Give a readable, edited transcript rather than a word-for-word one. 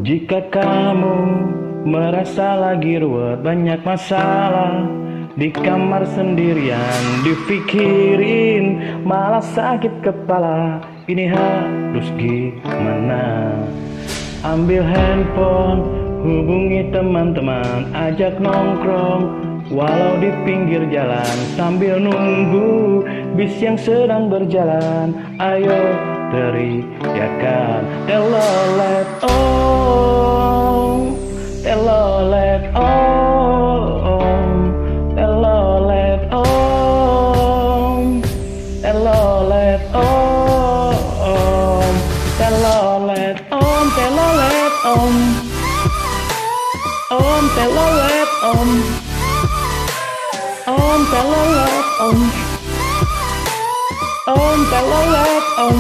Jika kamu merasa lagi ruwet, banyak masalah di kamar sendirian, dipikirin malah sakit kepala, ini harus gimana? Ambil handphone, hubungi teman-teman, ajak nongkrong walau di pinggir jalan, sambil nunggu bis yang sedang berjalan. Ayo teriakan Telolet Om, Telolet Om, Telolet Om, Telolet Om, Telolet Om, Telolet Om, Om Telolet Om, Om Telolet Om, Om Telolet Om.